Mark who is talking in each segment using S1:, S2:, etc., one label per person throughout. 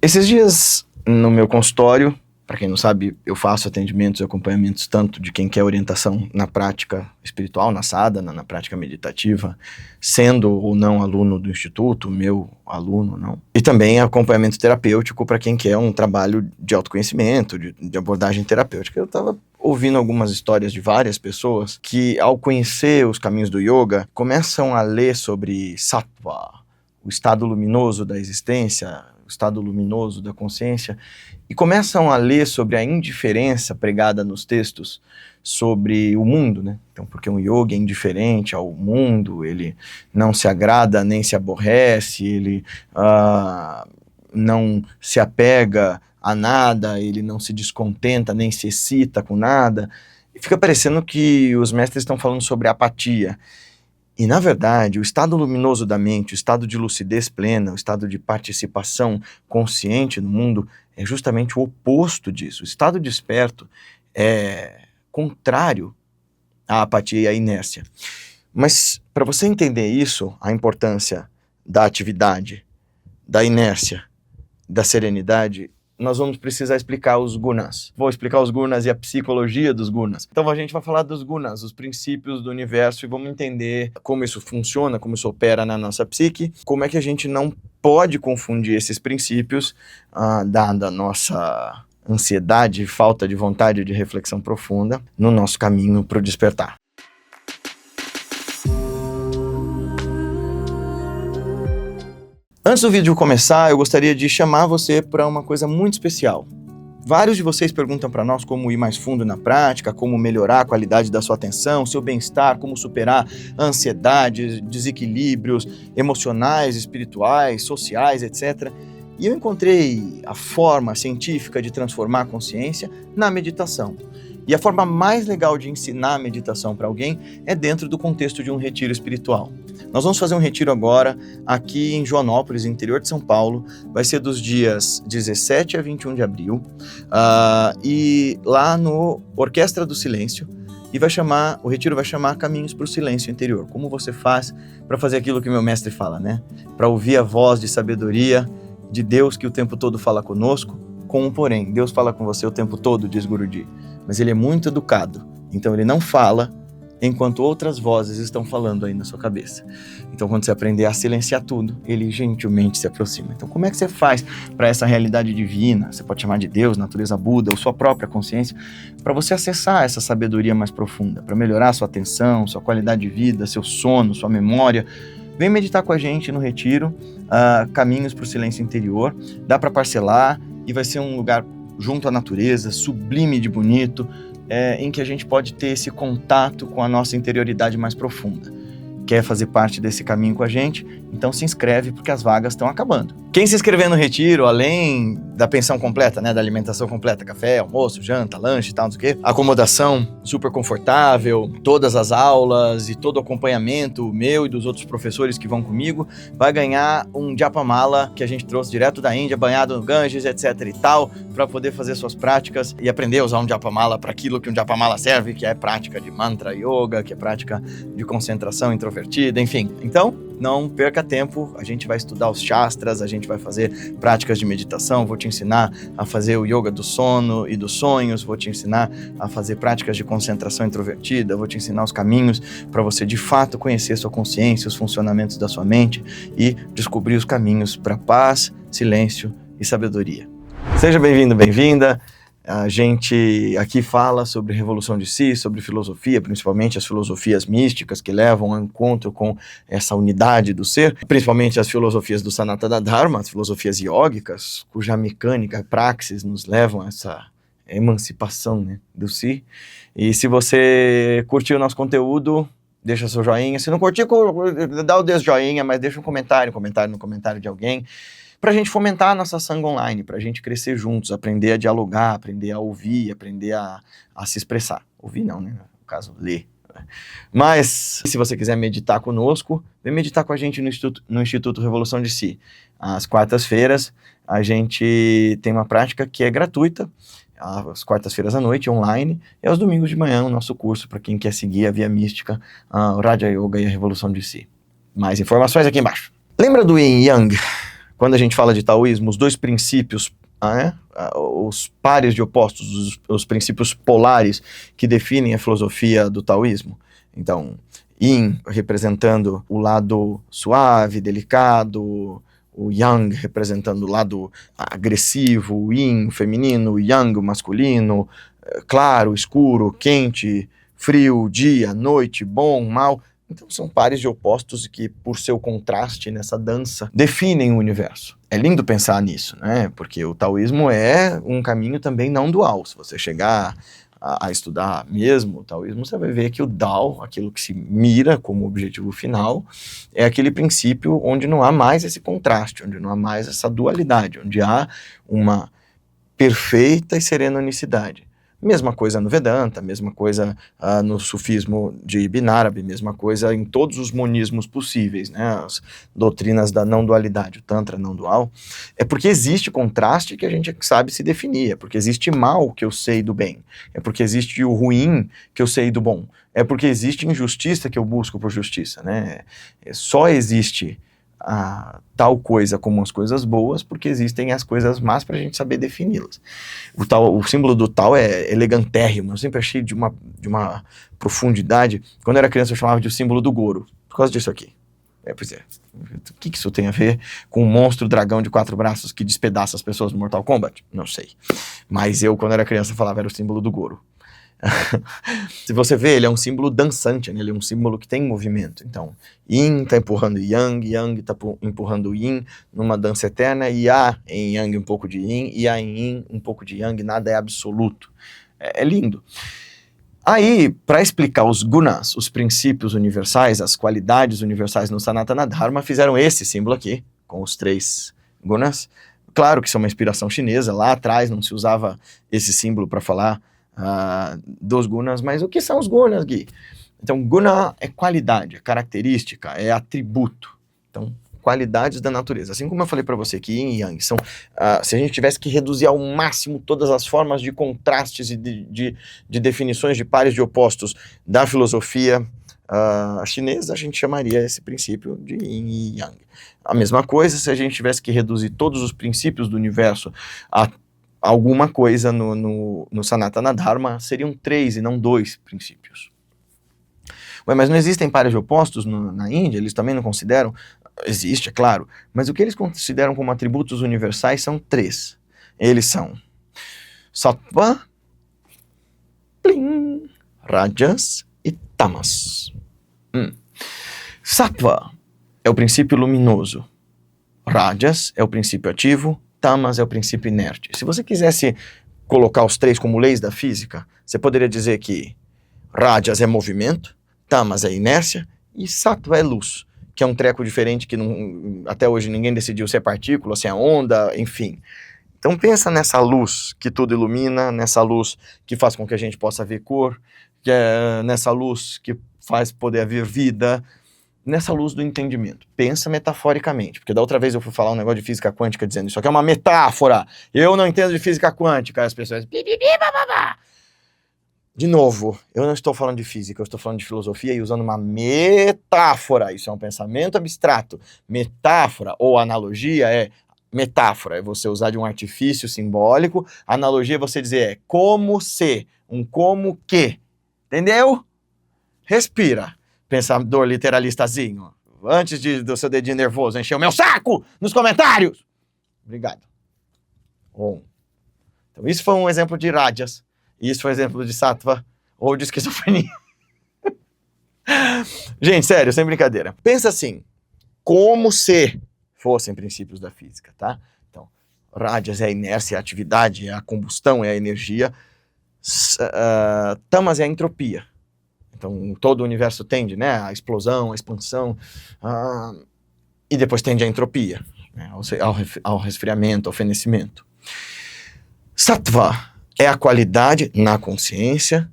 S1: Esses dias, no meu consultório, para quem não sabe, eu faço atendimentos e acompanhamentos tanto de quem quer orientação na prática espiritual, na sadhana, na prática meditativa, sendo ou não aluno do Instituto, meu aluno, não. E também acompanhamento terapêutico para quem quer um trabalho de autoconhecimento, de abordagem terapêutica. Eu estava ouvindo algumas histórias de várias pessoas que, ao conhecer os caminhos do yoga, começam a ler sobre sattva, o estado luminoso da existência, o estado luminoso da consciência, e começam a ler sobre a indiferença pregada nos textos sobre o mundo, né? Então, porque um yogi é indiferente ao mundo, ele não se agrada nem se aborrece, ele não se apega a nada, ele não se descontenta nem se excita com nada. E fica parecendo que os mestres estão falando sobre apatia. E, na verdade, o estado luminoso da mente, o estado de lucidez plena, o estado de participação consciente no mundo é justamente o oposto disso. O estado desperto é contrário à apatia e à inércia. Mas, para você entender isso, a importância da atividade, da inércia, da serenidade, nós vamos precisar explicar os gunas. Vou explicar os gunas e a psicologia dos gunas. Então a gente vai falar dos gunas, os princípios do universo, e vamos entender como isso funciona, como isso opera na nossa psique, como é que a gente não pode confundir esses princípios, dada a nossa ansiedade, falta de vontade de reflexão profunda, no nosso caminho para o despertar. Antes do vídeo começar, eu gostaria de chamar você para uma coisa muito especial. Vários de vocês perguntam para nós como ir mais fundo na prática, como melhorar a qualidade da sua atenção, seu bem-estar, como superar ansiedades, desequilíbrios emocionais, espirituais, sociais, etc. E eu encontrei a forma científica de transformar a consciência na meditação. E a forma mais legal de ensinar a meditação para alguém é dentro do contexto de um retiro espiritual. Nós vamos fazer um retiro agora aqui em Joanópolis, interior de São Paulo. Vai ser dos dias 17 a 21 de abril. E lá no Orquestra do Silêncio. E o retiro vai chamar Caminhos para o Silêncio Interior. Como você faz para fazer aquilo que meu mestre fala, né? Para ouvir a voz de sabedoria de Deus que o tempo todo fala conosco. Com um porém, Deus fala com você o tempo todo, diz Guruji. Mas ele é muito educado, então ele não fala enquanto outras vozes estão falando aí na sua cabeça. Então quando você aprender a silenciar tudo, ele gentilmente se aproxima. Então como é que você faz para essa realidade divina, você pode chamar de Deus, natureza Buda, ou sua própria consciência, para você acessar essa sabedoria mais profunda, para melhorar a sua atenção, sua qualidade de vida, seu sono, sua memória? Vem meditar com a gente no retiro, Caminhos para o Silêncio Interior. Dá para parcelar e vai ser um lugar junto à natureza, sublime de bonito, em que a gente pode ter esse contato com a nossa interioridade mais profunda. Quer fazer parte desse caminho com a gente? Então se inscreve, porque as vagas estão acabando. Quem se inscrever no retiro, além da pensão completa, né, da alimentação completa, café, almoço, janta, lanche e tal, não sei o quê, acomodação super confortável, todas as aulas e todo o acompanhamento meu e dos outros professores que vão comigo, vai ganhar um Japamala que a gente trouxe direto da Índia, banhado no Ganges, etc e tal, para poder fazer suas práticas e aprender a usar um Japamala para aquilo que um Japamala serve, que é prática de mantra yoga, que é prática de concentração introvertida, enfim. Então, não perca tempo, a gente vai estudar os shastras, a gente vai fazer práticas de meditação, vou te ensinar a fazer o yoga do sono e dos sonhos, vou te ensinar a fazer práticas de concentração introvertida, vou te ensinar os caminhos para você de fato conhecer sua consciência, os funcionamentos da sua mente e descobrir os caminhos para paz, silêncio e sabedoria. Seja bem-vindo, bem-vinda. A gente aqui fala sobre revolução de si, sobre filosofia, principalmente as filosofias místicas que levam ao encontro com essa unidade do ser, principalmente as filosofias do Sanatana Dharma, as filosofias iógicas, cuja mecânica e praxis nos levam a essa emancipação, né, do si. E se você curtiu o nosso conteúdo, deixa seu joinha. Se não curtiu, dá o desjoinha, mas deixa um comentário no comentário de alguém, para a gente fomentar a nossa Sangha online, para a gente crescer juntos, aprender a dialogar, aprender a ouvir, aprender a se expressar. Ouvir não, né? No caso, ler. Mas, se você quiser meditar conosco, vem meditar com a gente no Instituto Revolução de Si. Às quartas-feiras, a gente tem uma prática que é gratuita, às quartas-feiras à noite, online, e aos domingos de manhã, o nosso curso para quem quer seguir a Via Mística, o Raja Yoga e a Revolução de Si. Mais informações aqui embaixo. Lembra do Yin Yang? quando a gente fala de taoísmo, os dois princípios, os pares de opostos, os princípios polares que definem a filosofia do taoísmo. Então, Yin representando o lado suave, delicado, o Yang representando o lado agressivo, o Yin, o feminino, o Yang, o masculino, claro, escuro, quente, frio, dia, noite, bom, mal. Então são pares de opostos que, por seu contraste nessa dança, definem o universo. É lindo pensar nisso, né? Porque o taoísmo é um caminho também não dual. Se você chegar a estudar mesmo o taoísmo, você vai ver que o Tao, aquilo que se mira como objetivo final, é aquele princípio onde não há mais esse contraste, onde não há mais essa dualidade, onde há uma perfeita e serena unicidade. Mesma coisa no Vedanta, mesma coisa no sufismo de Ibn Arabi, mesma coisa em todos os monismos possíveis, né? As doutrinas da não dualidade, o Tantra não dual. É porque existe contraste que a gente sabe se definir, é porque existe mal que eu sei do bem, é porque existe o ruim que eu sei do bom, é porque existe injustiça que eu busco por justiça, né? Só existe tal coisa como as coisas boas, porque existem as coisas más para a gente saber defini-las. O símbolo do Tao é elegantérrimo, eu sempre achei de uma profundidade. Quando eu era criança eu chamava de o símbolo do Goro, por causa disso aqui. Pois é, o que isso tem a ver com um monstro dragão de 4 braços que despedaça as pessoas no Mortal Kombat? Não sei. Mas eu, quando era criança, falava era o símbolo do Goro. Se você vê, ele é um símbolo dançante, né? Ele é um símbolo que tem movimento. Então, Yin está empurrando Yang, Yang está empurrando Yin numa dança eterna, e há em Yang um pouco de Yin, e há em Yin um pouco de Yang, nada é absoluto. É lindo. Aí, para explicar os gunas, os princípios universais, as qualidades universais no Sanatana Dharma, fizeram esse símbolo aqui, com os 3 gunas. Claro que isso é uma inspiração chinesa, lá atrás não se usava esse símbolo para falar dos gunas, mas o que são os gunas, Gui? Então, guna é qualidade, é característica, é atributo. Então, qualidades da natureza. Assim como eu falei para você que Yin e Yang são, se a gente tivesse que reduzir ao máximo todas as formas de contrastes e de definições de pares de opostos da filosofia chinesa, a gente chamaria esse princípio de Yin e Yang. A mesma coisa se a gente tivesse que reduzir todos os princípios do universo a alguma coisa no Sanatana Dharma, seriam 3 e não 2 princípios. Ué, mas não existem pares de opostos na Índia? Eles também não consideram? Existe, é claro. Mas o que eles consideram como atributos universais são 3. Eles são Sattva, Plim, Rajas e Tamas. Sattva é o princípio luminoso. Rajas é o princípio ativo. Tamas é o princípio inerte. Se você quisesse colocar os 3 como leis da física, você poderia dizer que Rajas é movimento, Tamas é inércia e Sattva é luz, que é um treco diferente que até hoje ninguém decidiu se é partícula, se é onda, enfim. Então pensa nessa luz que tudo ilumina, nessa luz que faz com que a gente possa ver cor, nessa luz que faz poder haver vida, nessa luz do entendimento. Pensa metaforicamente, porque da outra vez eu fui falar um negócio de física quântica dizendo isso aqui é uma metáfora, eu não entendo de física quântica, as pessoas... De novo, eu não estou falando de física, eu estou falando de filosofia e usando uma metáfora, isso é um pensamento abstrato. Metáfora ou analogia é metáfora, é você usar de um artifício simbólico, analogia é você dizer é como se, um como que, entendeu? Respira. Pensador literalistazinho, antes do seu dedinho nervoso encher o meu saco nos comentários. Obrigado. Bom, então isso foi um exemplo de Rajas, isso foi um exemplo de Sattva ou de esquizofrenia. Gente, sério, sem brincadeira. Pensa assim, como se fossem princípios da física, tá? Então, Rajas é a inércia, é a atividade, é a combustão, é a energia. Tamas é a entropia. Então, todo o universo tende, né, a explosão, a expansão, e depois tende a entropia, né, ao resfriamento, ao fenecimento. Sattva é a qualidade na consciência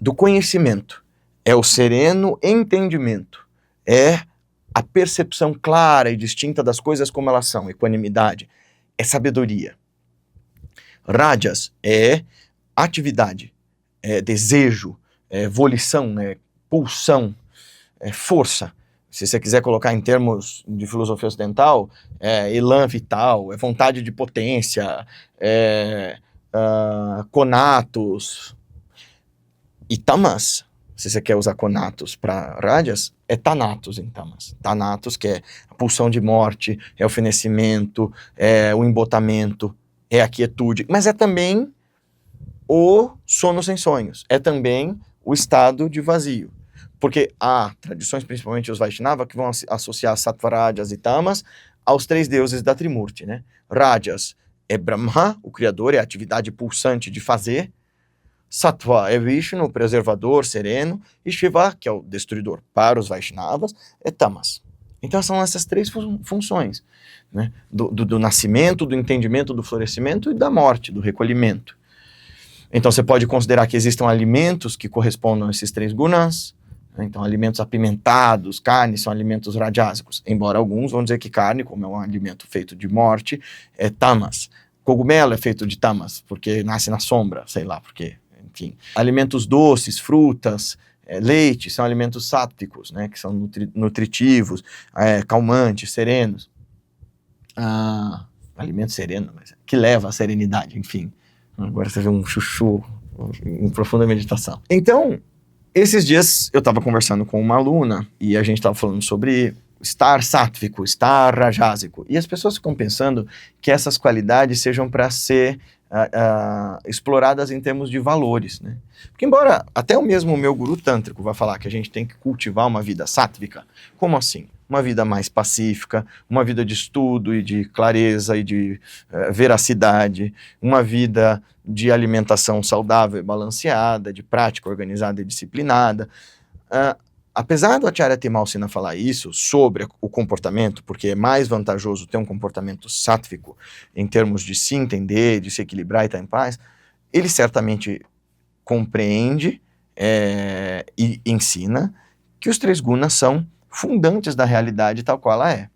S1: do conhecimento, é o sereno entendimento, é a percepção clara e distinta das coisas como elas são, equanimidade, é sabedoria. Rajas é atividade, é desejo, é volição, é pulsão, é força, Se você quiser colocar em termos de filosofia ocidental, é elan vital, é vontade de potência, conatos. E tamas, se você quer usar conatos para rajas, é thanatos em tamas. Thanatos, que é a pulsão de morte, é o fenecimento, é o embotamento, é a quietude, mas é também o sono sem sonhos, é também o estado de vazio. Porque há tradições, principalmente os Vaishnava, que vão associar Sattva, Rajas e Tamas aos 3 deuses da Trimurti, né? Rajas é Brahma, o criador, é a atividade pulsante de fazer. Sattva é Vishnu, o preservador, sereno. E Shiva, que é o destruidor. Para os Vaishnavas, é Tamas. Então são essas 3 funções, né? Do nascimento, do entendimento, do florescimento e da morte, do recolhimento. Então você pode considerar que existam alimentos que correspondam a esses 3 gunas. Então, alimentos apimentados, carne, são alimentos rajásicos. Embora alguns vão dizer que carne, como é um alimento feito de morte, é tamas. Cogumelo é feito de tamas, porque nasce na sombra, sei lá por quê. Enfim, alimentos doces, frutas, leite, são alimentos sátvicos, né, que são nutritivos, calmantes, serenos. Alimento sereno, mas que leva à serenidade, enfim. Agora você vê um chuchu em profunda meditação. Então, esses dias eu estava conversando com uma aluna e a gente estava falando sobre estar sátvico, estar rajásico. E as pessoas ficam pensando que essas qualidades sejam para ser exploradas em termos de valores, né? Porque embora até o mesmo meu guru tântrico vai falar que a gente tem que cultivar uma vida sátvika, como assim? Uma vida mais pacífica, uma vida de estudo e de clareza e de veracidade, uma vida de alimentação saudável e balanceada, de prática organizada e disciplinada. Apesar do Acharya Timalsina falar isso sobre o comportamento, porque é mais vantajoso ter um comportamento sátvico em termos de se entender, de se equilibrar e estar em paz, ele certamente compreende e ensina que os 3 gunas são fundantes da realidade tal qual ela é.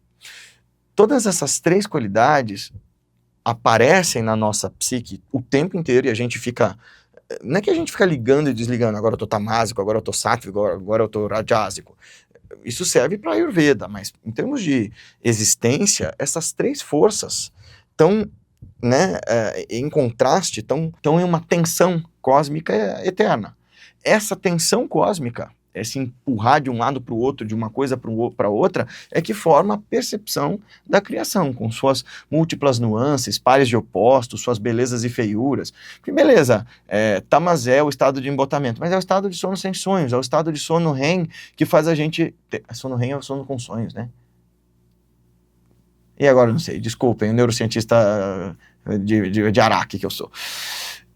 S1: Todas essas 3 qualidades aparecem na nossa psique o tempo inteiro e a gente fica... Não é que a gente fica ligando e desligando, agora eu tô tamásico, agora eu tô sátrico, agora eu tô rajásico. Isso serve para Ayurveda, mas em termos de existência, essas 3 forças estão, né, em contraste, estão em uma tensão cósmica eterna. Essa tensão cósmica, esse empurrar de um lado para o outro, de uma coisa para outra, é que forma a percepção da criação, com suas múltiplas nuances, pares de opostos, suas belezas e feiuras. Porque beleza, tamas é o estado de embotamento, mas é o estado de sono sem sonhos, é o estado de sono REM que faz a gente... Sono REM é o sono com sonhos, né? E agora eu não sei, desculpem, o neurocientista de Araque que eu sou.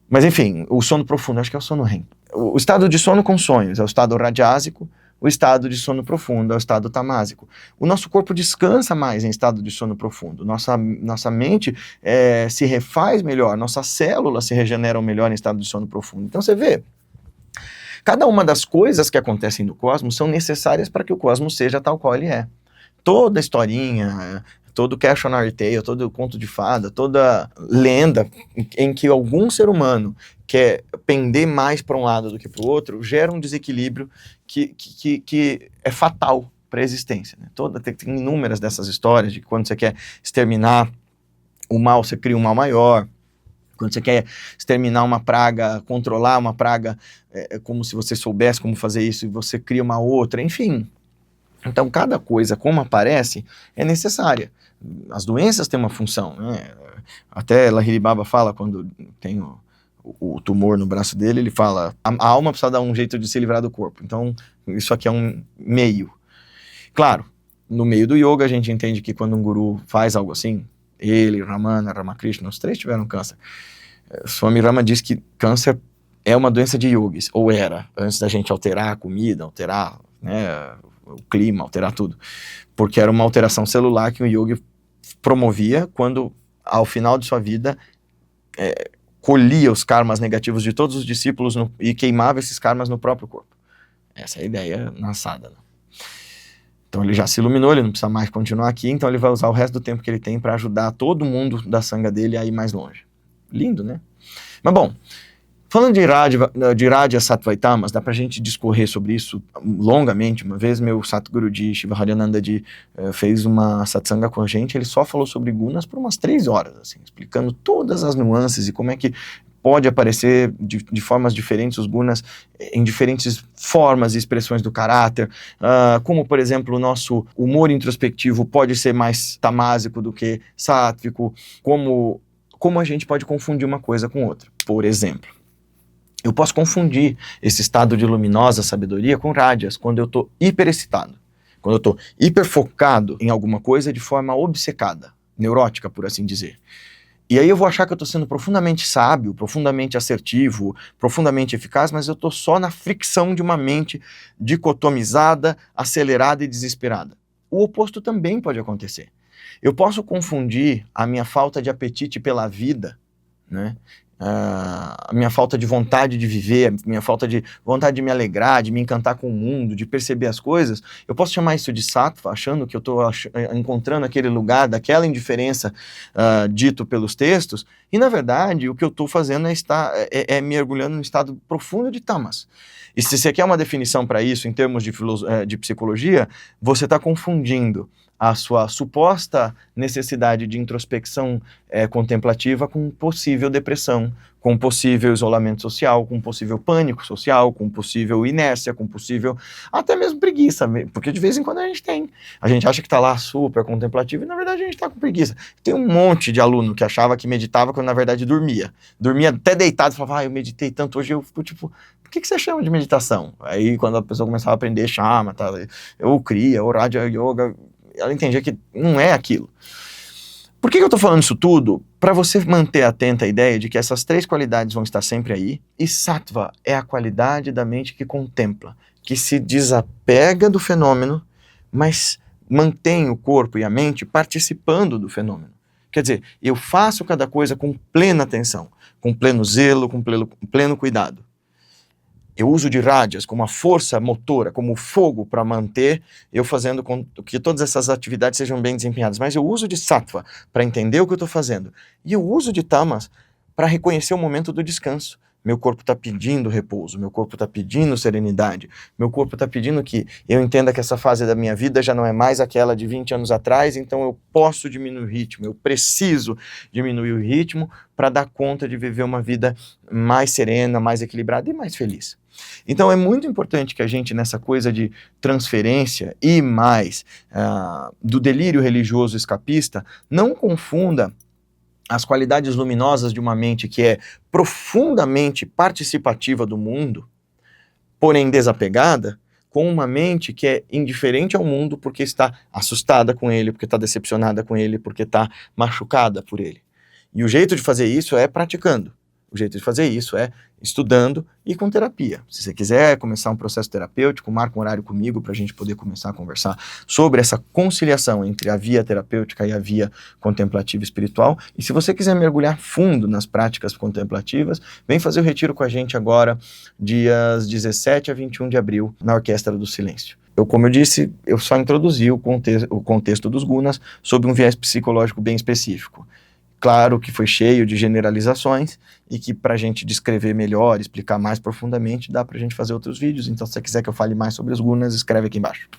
S1: Mas enfim, o sono profundo, acho que é o sono REM. O estado de sono com sonhos é o estado rajásico, o estado de sono profundo é o estado tamásico. O nosso corpo descansa mais em estado de sono profundo, nossa mente se refaz melhor, nossas células se regeneram melhor em estado de sono profundo. Então você vê, cada uma das coisas que acontecem no cosmos são necessárias para que o cosmos seja tal qual ele é. Toda historinha... todo cautionary tale, todo conto de fada, toda lenda em que algum ser humano quer pender mais para um lado do que para o outro, gera um desequilíbrio que é fatal para a existência, né? Tem inúmeras dessas histórias de que quando você quer exterminar o mal, você cria um mal maior. Quando você quer exterminar uma praga, controlar uma praga, como se você soubesse como fazer isso, e você cria uma outra, enfim... Então, cada coisa, como aparece, é necessária. As doenças têm uma função, né? Até Lahiri Baba fala, quando tem o tumor no braço dele, ele fala, a alma precisa dar um jeito de se livrar do corpo. Então, isso aqui é um meio. Claro, no meio do yoga, a gente entende que quando um guru faz algo assim, ele, Ramana, Ramakrishna, os 3 tiveram câncer. Swami Rama diz que câncer é uma doença de yogis, ou era, antes da gente alterar a comida, alterar, né, o clima, alterar tudo, porque era uma alteração celular que o yogi promovia quando, ao final de sua vida, colhia os karmas negativos de todos os discípulos e queimava esses karmas no próprio corpo. Essa é a ideia na sadhana. Então ele já se iluminou, ele não precisa mais continuar aqui, então ele vai usar o resto do tempo que ele tem para ajudar todo mundo da sanga dele a ir mais longe. Lindo, né? Mas bom, Falando de Raja, Sattva e Tamas, dá pra gente discorrer sobre isso longamente. Uma vez meu Satguruji Shivaharanandaji fez uma satsanga com a gente, ele só falou sobre gunas por umas 3 horas, assim, explicando todas as nuances e como é que pode aparecer de formas diferentes os gunas em diferentes formas e expressões do caráter, como, por exemplo, o nosso humor introspectivo pode ser mais tamásico do que sátvico, como a gente pode confundir uma coisa com outra. Por exemplo, eu posso confundir esse estado de luminosa sabedoria com rajas, quando eu estou hiperexcitado, quando eu estou hiperfocado em alguma coisa de forma obcecada, neurótica, por assim dizer. E aí eu vou achar que eu estou sendo profundamente sábio, profundamente assertivo, profundamente eficaz, mas eu estou só na fricção de uma mente dicotomizada, acelerada e desesperada. O oposto também pode acontecer. Eu posso confundir a minha falta de apetite pela vida, né? A minha falta de vontade de viver, a minha falta de vontade de me alegrar, de me encantar com o mundo, de perceber as coisas, eu posso chamar isso de sattva, achando que eu estou encontrando aquele lugar daquela indiferença dito pelos textos, e na verdade o que eu estou fazendo é mergulhando num estado profundo de tamas. E se você quer uma definição para isso em termos de psicologia, você está confundindo a sua suposta necessidade de introspecção contemplativa com possível depressão, com possível isolamento social, com possível pânico social, com possível inércia, com possível até mesmo preguiça, porque de vez em quando a gente tem. A gente acha que está lá super contemplativo e na verdade a gente está com preguiça. Tem um monte de aluno que achava que meditava quando na verdade dormia. Dormia até deitado e falava, eu meditei tanto hoje, eu fico tipo, por que você chama de meditação? Aí quando a pessoa começava a aprender chama, tá, ou kriya, ou raja yoga, ela entendia que não é aquilo. Por que eu estou falando isso tudo? Para você manter atenta à ideia de que essas 3 qualidades vão estar sempre aí, e sattva é a qualidade da mente que contempla, que se desapega do fenômeno, mas mantém o corpo e a mente participando do fenômeno. Quer dizer, eu faço cada coisa com plena atenção, com pleno zelo, com pleno cuidado. Eu uso de rajas como a força motora, como o fogo para manter eu fazendo com que todas essas atividades sejam bem desempenhadas. Mas eu uso de sattva para entender o que eu estou fazendo. E eu uso de tamas para reconhecer o momento do descanso. Meu corpo está pedindo repouso, meu corpo está pedindo serenidade, meu corpo está pedindo que eu entenda que essa fase da minha vida já não é mais aquela de 20 anos atrás, então eu posso diminuir o ritmo, eu preciso diminuir o ritmo para dar conta de viver uma vida mais serena, mais equilibrada e mais feliz. Então é muito importante que a gente, nessa coisa de transferência e mais do delírio religioso escapista, não confunda as qualidades luminosas de uma mente que é profundamente participativa do mundo, porém desapegada, com uma mente que é indiferente ao mundo porque está assustada com ele, porque está decepcionada com ele, porque está machucada por ele. E o jeito de fazer isso é praticando. O jeito de fazer isso é estudando e com terapia. Se você quiser começar um processo terapêutico, marca um horário comigo para a gente poder começar a conversar sobre essa conciliação entre a via terapêutica e a via contemplativa espiritual. E se você quiser mergulhar fundo nas práticas contemplativas, vem fazer o retiro com a gente agora, dias 17 a 21 de abril, na Orquestra do Silêncio. Como eu disse, eu só introduzi o contexto dos gunas sob um viés psicológico bem específico. Claro que foi cheio de generalizações e que para a gente descrever melhor, explicar mais profundamente, dá para a gente fazer outros vídeos. Então, se você quiser que eu fale mais sobre os gunas, escreve aqui embaixo.